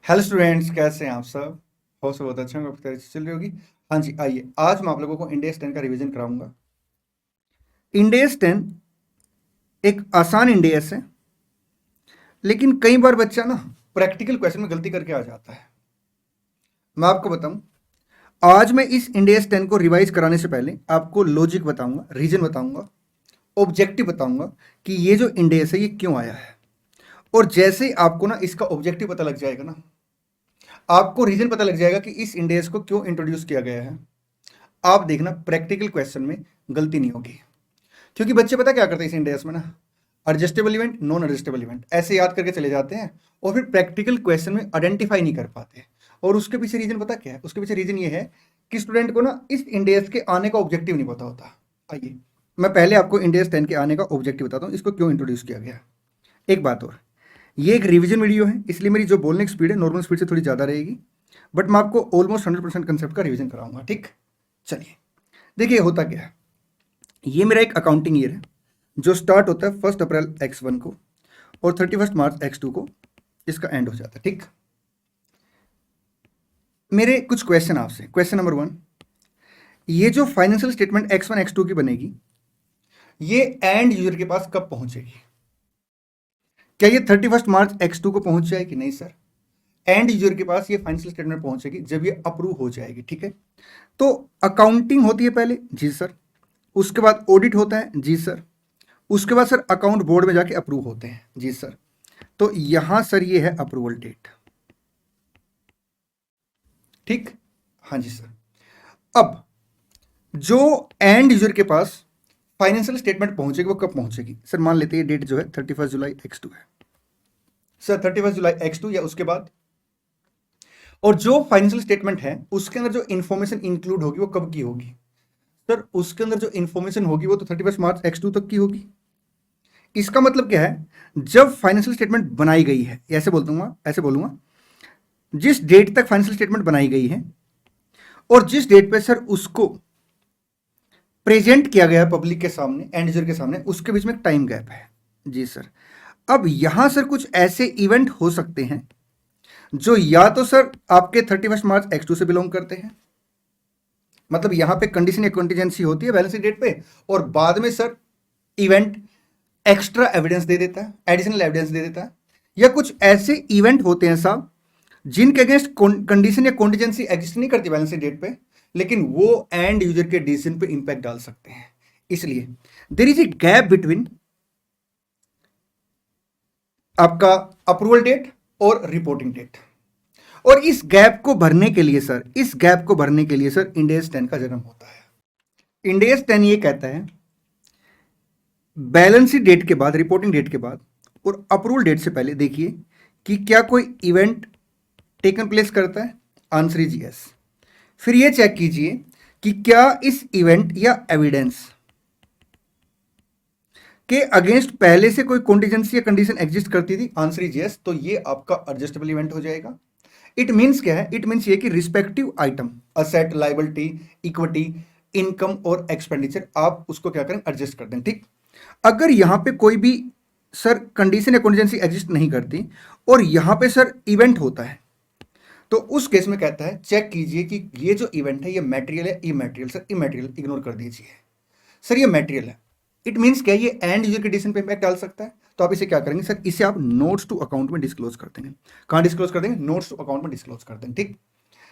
Hello students, कैसे हैं आप सब? हो सब बहुत अच्छा होगा, आपकी तैयारी चल रही होगी। हाँ जी, आइए आज मैं आप लोगों को इंडेक्स 10 का रिवीजन कराऊंगा। इंडेक्स 10 एक आसान इंडेक्स है, लेकिन कई बार बच्चा ना प्रैक्टिकल क्वेश्चन में गलती करके आ जाता है। मैं आपको बताऊं, आज मैं इस इंडेक्स 10 को रिवाइज कराने से पहले आपको लॉजिक बताऊंगा, रीजन बताऊंगा, ऑब्जेक्टिव बताऊंगा कि ये जो इंडेक्स है ये क्यों आया है। और जैसे ही आपको ना इसका ऑब्जेक्टिव पता लग जाएगा ना, आपको रीजन पता लग जाएगा कि इस इंडेक्स को क्यों इंट्रोड्यूस किया गया है, आप देखना प्रैक्टिकल क्वेश्चन में गलती नहीं होगी। क्योंकि बच्चे पता क्या करते हैं इस इंडेक्स में ना, adjustable event, non adjustable event ऐसे याद करके चले जाते हैं और फिर प्रैक्टिकल क्वेश्चन में आइडेंटिफाई नहीं कर पाते। और उसके पीछे रीजन पता क्या है? उसके पीछे रीजन ये है कि स्टूडेंट को ना इस इंडेक्स के आने का ऑब्जेक्टिव नहीं पता होता। आइए मैं पहले आपको इंडेक्स 10 के आने का ऑब्जेक्टिव बताता हूँ, इसको क्यों इंट्रोड्यूस किया गया। एक बात और, ये एक रिवीजन वीडियो है, इसलिए मेरी जो बोलने की स्पीड है नॉर्मल स्पीड से थोड़ी ज़्यादा रहेगी, बट मैं आपको ऑलमोस्ट 100% कंसेप्ट का रिवीजन कराऊंगा। ठीक, चलिए देखिए होता क्या है। ये मेरा एक अकाउंटिंग ईयर है जो स्टार्ट होता है 1 अप्रैल X1 को और 31 मार्च X2 को इसका एंड हो जाता है। ठीक, मेरे कुछ क्वेश्चन आपसे। क्वेश्चन नंबर 1, ये जो फाइनेंशियल स्टेटमेंट X1 X2 की बनेगी, ये एंड यूजर के पास कब पहुंचेगी? क्या ये 31 मार्च X2 को पहुंच जाएगी? नहीं सर, एंड यूजर के पास ये फाइनेंशियल स्टेटमेंट पहुंचेगी जब ये अप्रूव हो जाएगी। ठीक है, तो अकाउंटिंग होती है पहले, जी सर, उसके बाद ऑडिट होता है, जी सर, उसके बाद सर अकाउंट बोर्ड में जाके अप्रूव होते हैं, जी सर। तो यहां सर ये है अप्रूवल डेट। ठीक, हाँ जी सर। अब जो एंड यूजर के पास फाइनेंशियल स्टेटमेंट पहुंचेगी वो कब पहुंचेगी? सर मान लेते हैं डेट जो है 31 जुलाई X2 है। सर 31 जुलाई X2 या उसके बाद। और जो फाइनेंशियल स्टेटमेंट है उसके अंदर जो इंफॉर्मेशन इंक्लूड होगी वो कब की होगी? सर उसके अंदर जो इंफॉर्मेशन होगी वो तो 31 मार्च X2 तक की होगी। इसका मतलब क्या है? जब फाइनेंशियल स्टेटमेंट बनाई गई है, ऐसे बोलूंगा, जिस डेट तक फाइनेंशियल स्टेटमेंट बनाई गई है और जिस डेट पे सर उसको प्रेजेंट किया गया है पब्लिक के सामने, एंड यूजर के सामने, उसके बीच में एक टाइम गैप है, जी सर। अब यहां सर कुछ ऐसे इवेंट हो सकते हैं जो या तो सर आपके 31 मार्च X2 से बिलोंग करते हैं, मतलब यहां पे कंडीशन या कॉन्टिजेंसी होती है बैलेंस शीट डेट पे, और बाद में सर इवेंट एक्स्ट्रा एविडेंस दे देता है, एडिशनल एविडेंस दे देता है। या कुछ ऐसे इवेंट होते हैं साहब जिनके अगेंस्ट कंडीशन या कॉन्टिजेंसी एग्जिस्ट नहीं करती बैलेंस शीट डेट पे, लेकिन वो एंड यूजर के डिसीजन पे इंपैक्ट डाल सकते हैं। इसलिए there is a gap between आपका अप्रूवल डेट और रिपोर्टिंग डेट। और इस गैप को भरने के लिए सर, इंडेक्स 10 का जन्म होता है। इंडेक्स 10 ये कहता है बैलेंस शीट डेट के बाद, रिपोर्टिंग डेट के बाद और अप्रूवल डेट से पहले देखिए कि क्या कोई इवेंट टेकन प्लेस करता है। Answer is yes. फिर ये चेक कीजिए कि क्या इस इवेंट या एविडेंस के अगेंस्ट पहले से कोई कॉन्टिजेंसी या कंडीशन एग्जिस्ट करती थी। Answer is yes. तो ये आपका एडजस्टेबल इवेंट हो जाएगा। इट मीन्स क्या है? इट मीन्स ये कि respective item, asset, liability, equity, income और एक्सपेंडिचर, आप उसको क्या करें? एडजस्ट कर दें। ठीक, अगर यहां पे कोई भी सर कंडीशन या कॉन्टिजेंसी एग्जिस्ट नहीं करती और यहां पे सर इवेंट होता है, तो उस केस में कहता है चेक कीजिए कि ये जो इवेंट है ये मैटेरियल है, इमैटेरियल। सर इमैटेरियल इग्नोर कर दीजिए। सर ये मैटेरियल है, इट मीन्स क्या? ये एंड यूजर के डिसीजन पे इंपैक्ट डाल सकता है। तो आप इसे क्या करेंगे सर? इसे आप नोट्स टू अकाउंट में डिस्क्लोज कर देंगे। कहां डिस्क्लोज कर देंगे? नोट्स टू अकाउंट में डिस्क्लोज कर देंगे। ठीक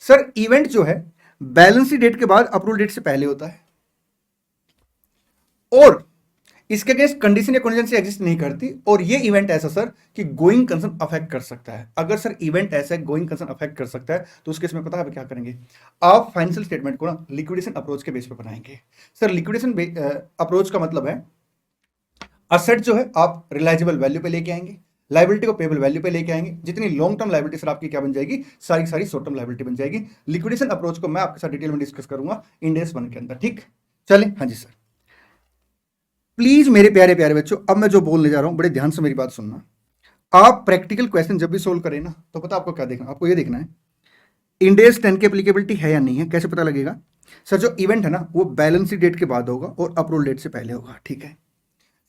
सर, इवेंट जो है बैलेंस शीट डेट के बाद अप्रूवल डेट से पहले होता है और इसके अगेंस्ट कंडीशन या कॉन्टिजेंसी एग्जिस्ट नहीं करती, और ये इवेंट ऐसा सर कि गोइंग कंसर्न अफेक्ट कर सकता है। अगर सर इवेंट ऐसा है गोइंग कंसर्न अफेक्ट कर सकता है, तो उस केस में पता है क्या करेंगे? आप फाइनेंशियल स्टेटमेंट को ना लिक्विडेशन अप्रोच के बेस पे बनाएंगे। सर लिक्विडेशन अप्रोच का मतलब है असेट जो है आप रिलायजेबल वैल्यू पे लेके आएंगे, लाइबिलिटी को पेबल वैल्यू पे लेके आएंगे। जितनी लॉन्ग टर्म लाइबिलिटी सर आपकी क्या बन जाएगी? सारी सारी शॉर्ट टर्म लाइबिलिटी बन जाएगी। लिक्विडेशन अप्रोच को मैं आपके साथ डिटेल में डिस्कस करूंगा इंडेक्स 1 के अंदर। ठीक, चले। हाँ जी सर, प्लीज मेरे प्यारे प्यारे बच्चों, अब मैं जो बोलने जा रहा हूं बड़े ध्यान से मेरी बात सुनना। आप प्रैक्टिकल क्वेश्चन जब भी सोल्व करें ना, तो पता आपको क्या देखना? आपको ये देखना है इंडेक्स 10 की एप्लीकेबिलिटी है या नहीं है। कैसे पता लगेगा? सर जो इवेंट है ना वो बैलेंस शीट डेट के बाद होगा और अप्रूवल डेट से पहले होगा। ठीक है,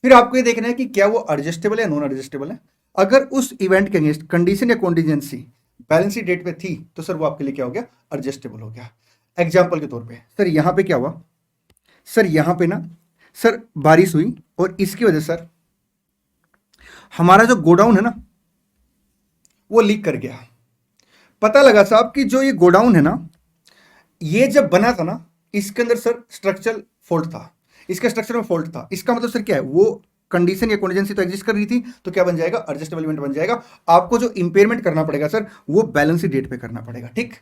फिर आपको ये देखना है कि क्या वो एडजस्टेबल है, नॉन एडजस्टेबल है। अगर उस इवेंट के अगेंस्ट कंडीशन या कॉन्टिजेंसी बैलेंस शीट डेट पे थी तो सर वो आपके लिए क्या हो गया, एडजस्टेबल हो गया। एग्जाम्पल के तौर पे सर यहाँ पे क्या हुआ, सर यहाँ पे ना सर बारिश हुई और इसकी वजह सर हमारा जो गोडाउन है ना वो लीक कर गया। पता लगा साहब कि जो ये गोडाउन है ना, ये जब बना था ना इसके अंदर सर स्ट्रक्चरल फॉल्ट था, इसके स्ट्रक्चर में फॉल्ट था। इसका मतलब सर क्या है, वो कंडीशन या कॉन्टिजेंसी तो एग्जिस्ट कर रही थी, तो क्या बन जाएगा, एडजस्टेबल इवेंट बन जाएगा। आपको जो इंपेयरमेंट करना पड़ेगा सर वो बैलेंस शीट डेट पे करना पड़ेगा। ठीक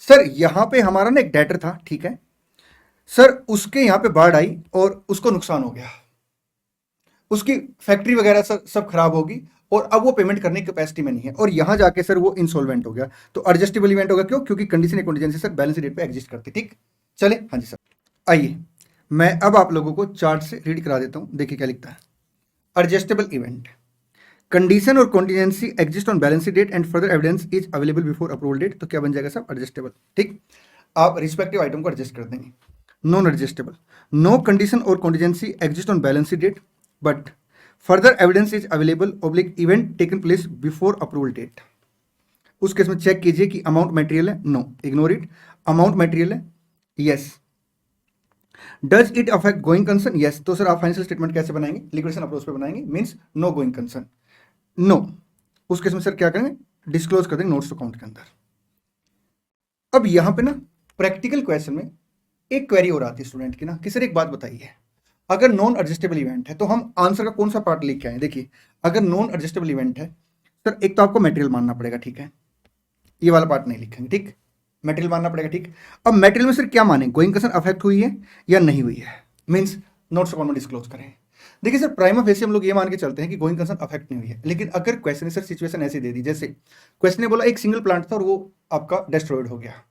सर, यहां पे हमारा ना एक डेटर था, ठीक है सर, उसके यहां पे बाढ़ आई और उसको नुकसान हो गया, उसकी फैक्ट्री वगैरह सब खराब होगी और अब वो पेमेंट करने की कैपेसिटी में नहीं है और यहां जाके सर वो इंसॉल्वेंट हो गया, तो एडजस्टेबल इवेंट होगा। क्यों, क्योंकि condition contingency sir balance date पे एग्जिस्ट करती। ठीक चले, हाँ जी सर, आइए मैं अब आप लोगों को चार्ट से रीड करा देता हूं। देखिए क्या लिखता है, एडजस्टेबल इवेंट, कंडीशन और contingency exist on balance date and further evidence is available before approval date. तो क्या बन जाएगा सब एडजस्टेबल। ठीक, आप रिस्पेक्टिव आइटम को एडजस्ट कर देंगे। नॉन एडजस्टेबल, नो कंडीशन और contingency exist on balance date but further evidence is available oblique event taken place before approval date. उस केस में चेक कीजिए कि अमाउंट मटेरियल है, no, ignore it. Amount material है, yes. Does it affect going concern, yes. तो sir आप financial statement कैसे बनाएंगे, लिक्विडेशन अप्रोच पे बनाएंगे, means no going concern, no. उस केस में सर क्या करेंगे, डिस्क्लोज कर देंगे नोट्स अकाउंट के अंदर। अब यहां पे ना प्रैक्टिकल क्वेश्चन में एक क्वेरी और आती है स्टूडेंट की ना कि सर एक बात बताइए, अगर नॉन एडजस्टेबल इवेंट है तो हम आंसर का कौन सा पार्ट लिख के आए। देखिए अगर नॉन एडजस्टेबल इवेंट है सर, एक तो आपको मटेरियल मानना पड़ेगा, ठीक है, ये वाला पार्ट नहीं लिखेंगे, ठीक, मटेरियल मानना पड़ेगा। ठीक, अब मटेरियल में सर क्या माने, गोइंग कंसर्न अफेक्ट हुई है या नहीं हुई है, मींस नोट्स अकाउंट में डिस्क्लोज करें। देखिए सर प्राइमा फेसी हम लोग ये मान के चलते हैं कि गोइंग कंसर्न अफेक्ट नहीं हुई है, लेकिन अगर क्वेश्चन ने सर सिचुएशन ऐसी दे दी, जैसे क्वेश्चन ने बोला एक सिंगल प्लांट था और वो आपका डिस्ट्रॉयड हो गया,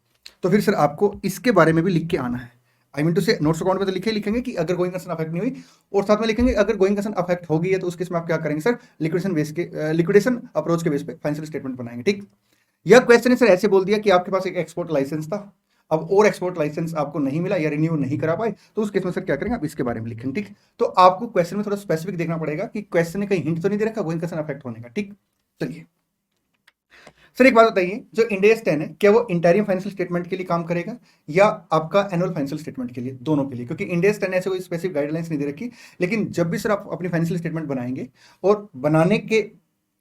तो फिर सर आपको इसके बारे में भी लिख के आना है। आई मीन टू से नोट्स अकाउंट में तो लिखेंगे कि अगर गोइंग कंसर्न अफेक्ट नहीं हुई, और साथ में लिखेंगे अगर गोइंग कंसर्न अफेक्ट हो गई है तो उसके इसमें आप क्या करेंगे सर, लिक्विडेशन अप्रोच के बेस पे फाइनेंशियल स्टेटमेंट बनाएंगे। ठीक, यह क्वेश्चन ने सर ऐसे बोल दिया कि आपके पास एक एक्सपोर्ट लाइसेंस था, अब और एक्सपोर्ट लाइसेंस आपको नहीं मिला या रिन्यू नहीं करा पाए, तो उस केस में सर क्या करेंगे, आप इसके बारे में लिखेंगे। ठीक, तो आपको क्वेश्चन में थोड़ा स्पेसिफिक देखना पड़ेगा कि क्वेश्चन ने कहीं हिंट तो नहीं दे रखा गोइंग कंसर्न अफेक्ट होने का। ठीक, चलिए सर एक बात बताइए, जो इंड AS 10 है क्या वो इंटरिम फाइनेंशियल स्टेटमेंट के लिए काम करेगा या आपका एनुअल फाइनेंशियल स्टेटमेंट के लिए, दोनों के लिए, क्योंकि इंड AS 10 ऐसे कोई स्पेसिफिक गाइडलाइंस नहीं दे रखी। लेकिन जब भी सर आप अपनी फाइनेंशियल स्टेटमेंट बनाएंगे और बनाने के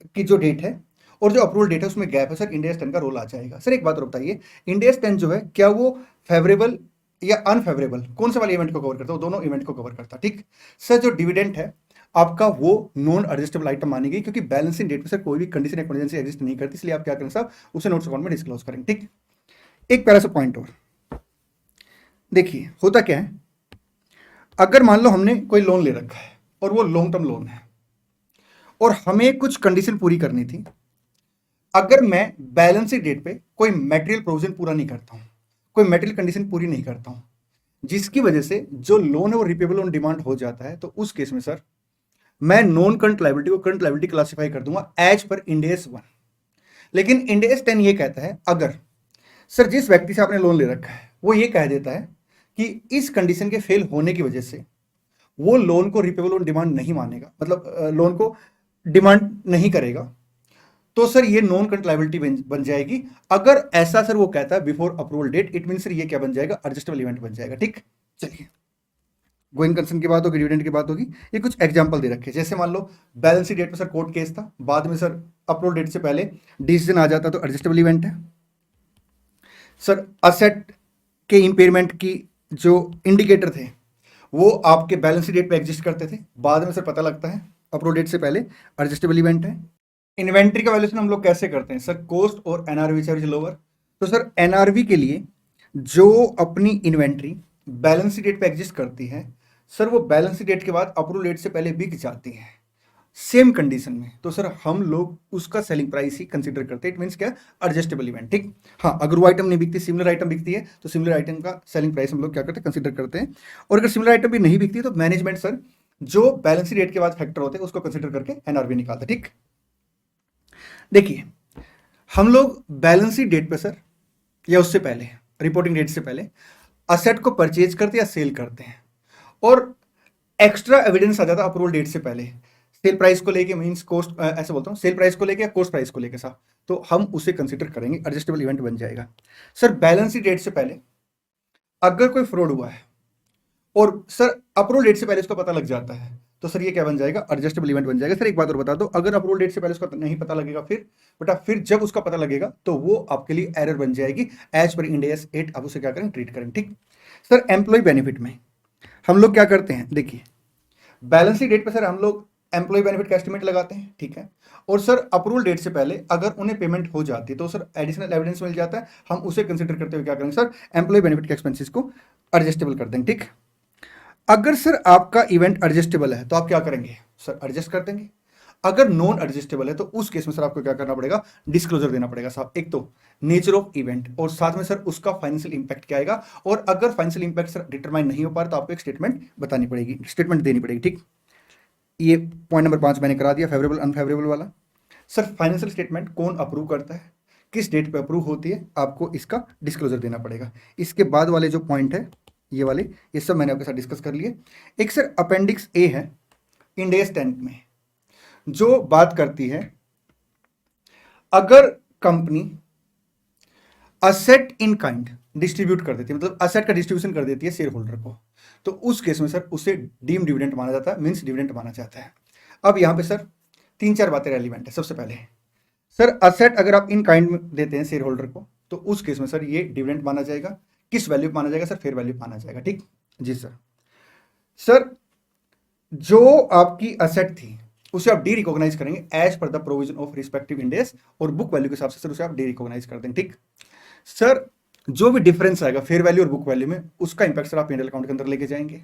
की जो डेट है और जो अप्रूवल डेट है उसमें गैप है सर, इंड AS 10 का रोल आ जाएगा। सर एक बात और बताइए, इंड AS 10 जो है क्या वो फेवरेबल या अनफेवरेबल कौन से वाले इवेंट को कवर करता है, वो दोनों इवेंट को कवर करता है। ठीक सर, जो डिविडेंड है आपका वो नॉन एडजस्टेबल आइटम मानी गई, क्योंकि बैलेंसिंग डेट पे सर कोई भी कंडीशन या कॉन्टिजेंसी एग्जिस्ट नहीं करती, इसलिए आप क्या करें साहब, उसे नोट्स अकाउंट में डिस्क्लोज करेंगे। ठीक, एक प्यारा सा पॉइंट और देखिए, होता क्या है, अगर मान लो हमने कोई लोन ले रखा है और वो लॉन्ग टर्म लोन है और हमें कुछ कंडीशन पूरी करनी थी, अगर मैं बैलेंस शीट डेट पे कोई मटेरियल प्रोविजन पूरा नहीं करता हूं, कोई मटेरियल कंडीशन पूरी नहीं करता हूं, जिसकी वजह से जो लोन है वो रिपेबल ऑन डिमांड हो जाता है, तो उस केस में सर मैं नॉन करंट लायबिलिटी को करंट लायबिलिटी क्लासिफाई कर दूंगा एज पर इंड AS 1। लेकिन इंड AS 10 ये कहता है, अगर सर जिस व्यक्ति से आपने लोन ले रखा है वो ये कह देता है कि इस कंडीशन के फेल होने की वजह से वो लोन को रिपेबल ऑन डिमांड नहीं मानेगा, मतलब लोन को डिमांड नहीं करेगा, तो सर ये नॉन करंट लायबिलिटी बन जाएगी। अगर ऐसा सर वो कहता है before approval date, it mean sir ये क्या बन जाएगा, एडजस्टेबल इवेंट बन जाएगा। ठीक, चलिए गोइंग कंसर्न की बात होगी, डिविडेंड की बात होगी, ये कुछ एग्जांपल दे रखे, जैसे मान लो बैलेंस शीट डेट पे सर कोर्ट केस था, बाद में सर अप्रूवल डेट से पहले डिसीजन आ जाता तो एडजस्टेबल इवेंट है। सर असेट के इंपेयरमेंट की जो इंडिकेटर थे वो आपके बैलेंस शीट डेट पे एग्जिस्ट करते थे, बाद में सर पता लगता है अप्रूवल डेट से पहले, एडजस्टेबल इवेंट है। इन्वेंट्री का वैल्यूएशन हम लोग कैसे करते हैं सर, कॉस्ट और एनआरवी विच इज लोअर। तो सर एनआरवी के लिए जो अपनी इन्वेंट्री बैलेंस शीट डेट पे एग्जिस्ट करती है सर, वो बैलेंस शीट डेट के बाद अप्रूवल डेट से पहले बिक जाती है सेम कंडीशन में, तो सर हम लोग उसका सेलिंग प्राइस ही कंसीडर करते हैं। इट मींस क्या, एडजस्टेबल इवेंट। ठीक, हाँ अगर वो आइटम नहीं बिकती, सिमिलर आइटम बिकती है, तो सिमिलर आइटम का सेलिंग प्राइस हम लोग क्या करते हैं, कंसीडर करते हैं। और अगर सिमिलर आइटम भी नहीं बिकती तो मैनेजमेंट सर जो बैलेंस शीट डेट के बाद फैक्टर होते हैं उसको कंसीडर करके एनआरवी निकालता है। ठीक, देखिए हम लोग बैलेंस शीट डेट पे सर या उससे पहले, रिपोर्टिंग डेट से पहले असेट को परचेज करते या सेल करते हैं, और एक्स्ट्रा एविडेंस आ जाता अप्रूवल डेट से पहले। सेल प्राइस को लेके, मींस कॉस्ट, ऐसे बोलता हूँ, सेल प्राइस को लेके या कॉस्ट प्राइस को लेके साहब, तो हम उसे कंसिडर करेंगे, एडजस्टेबल इवेंट बन जाएगा। सर बैलेंस शीट डेट से पहले अगर कोई फ्रॉड हुआ है और सर अप्रूवल डेट से पहले उसका पता लग जाता है, तो सर ये क्या बन जाएगा, एडजस्टेबल इवेंट बन जाएगा। सर एक बात और बता दो, अगर अप्रूवल डेट से पहले उसका नहीं पता लगेगा, फिर बेटा फिर जब उसका पता लगेगा तो वो आपके लिए एरर बन जाएगी। एज पर इंड AS 8 आप उसे क्या करें, ट्रीट करें, ठीक। सर एम्प्लॉय बेनिफिट में हम लोग क्या करते हैं, देखिए बैलेंस शीट डेट पे सर हम लोग एम्प्लॉय बेनिफिट का एस्टिमेट लगाते हैं, ठीक है। और सर अप्रूवल डेट से पहले अगर उन्हें पेमेंट हो जाती है तो सर एडिशनल एविडेंस मिल जाता है, हम उसे कंसिडर करते हुए क्या करेंगे सर, एम्प्लॉय बेनिफिट के एक्सपेंसेस को एडजस्टेबल कर देंगे, ठीक। अगर सर आपका इवेंट एडजस्टेबल है तो आप क्या करेंगे सर, एडजस्ट कर देंगे। अगर नॉन एडजस्टेबल है तो उस केस में सर आपको क्या करना पड़ेगा, डिस्क्लोजर देना पड़ेगा साहब। एक तो नेचर ऑफ इवेंट और साथ में सर उसका फाइनेंशियल इंपैक्ट क्या आएगा, और अगर फाइनेंशियल इंपैक्ट सर डिटरमाइन नहीं हो पा रहा तो आपको एक स्टेटमेंट बतानी पड़ेगी, स्टेटमेंट देनी पड़ेगी, ठीक। ये पॉइंट नंबर 5 मैंने करा दिया, फेवरेबल अनफेवरेबल वाला। सर फाइनेंशियल स्टेटमेंट कौन अप्रूव करता है, किस डेट पे अप्रूव होती है, आपको इसका डिस्क्लोजर देना पड़ेगा। इसके बाद वाले जो पॉइंट है ये वाले, ये सब मैंने आपके साथ डिस्कस कर लिए। एक सर अपेंडिक्स ए है इंड AS 10 में, जो बात करती है अगर company asset in kind distribute कर देती है, मतलब असेट का डिस्ट्रीब्यूशन कर देती है शेयर होल्डर को, तो उस केस में सर उसे डीम डिविडेंड माना जाता है, मींस डिविडेंड माना जाता है। अब यहां पे सर 3-4 बातें रेलिवेंट है। सबसे पहले सर असेट अगर आप इन काइंड में देते हैं शेयर होल्डर को, तो उस केस में सर ये डिविडेंड माना जाएगा। किस वैल्यू माना जाएगा सर, फेयर वैल्यू माना जाएगा, ठीक जी सर। सर जो आपकी असेट थी उसे आप डी रिकॉग्नाइज करेंगे as per the provision of respective Ind AS, और बुक वैल्यू के हिसाब से सर उसे आप डी रिकॉग्नाइज कर देंगे, ठीक। सर जो भी डिफरेंस आएगा फेयर वैल्यू और बुक वैल्यू में, उसका इंपैक्ट सर आप P&L अकाउंट के अंदर लेके जाएंगे।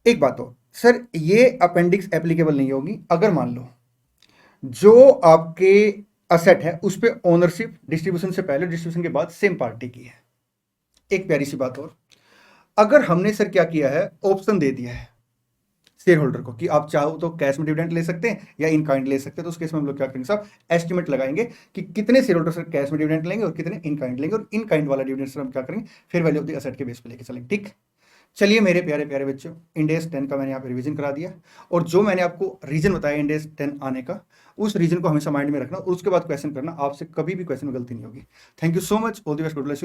एक बात हो सर, ये अपेंडिक्स एप्लीकेबल नहीं होगी अगर मान लो जो आपके असेट है उस पर ओनरशिप डिस्ट्रीब्यूशन से पहले डिस्ट्रीब्यूशन के बाद सेम पार्टी की है। एक प्यारी सी बात और, अगर हमने सर क्या किया है, ऑप्शन दे दिया है शेयर होल्डर को कि आप चाहो तो कैश में डिविडेंड ले सकते हैं या इन काइंड ले सकते हैं, तो उस केस में हम लोग क्या करेंगे साहब, एस्टिमेट लगाएंगे कि कितने शेयर होल्डर सर कैश में डिविडेंड लेंगे और कितने इन काइंड लेंगे, और इन काइंड वाला डिविडेंड सर हम क्या करेंगे, fair value of the asset के बेस पे लेके चलेंगे, ठीक। चलिए मेरे प्यारे प्यारे बच्चों, इंड AS 10 का मैंने यहाँ पे रिवीजन करा दिया, और जो मैंने आपको रीजन बताया इंड AS 10 आने का, उस रीजन को हमेशा माइंड में रखना, और उसके बाद क्वेश्चन करना, आपसे कभी भी क्वेश्चन में गलती नहीं होगी। Thank you so much, all the best, good luck.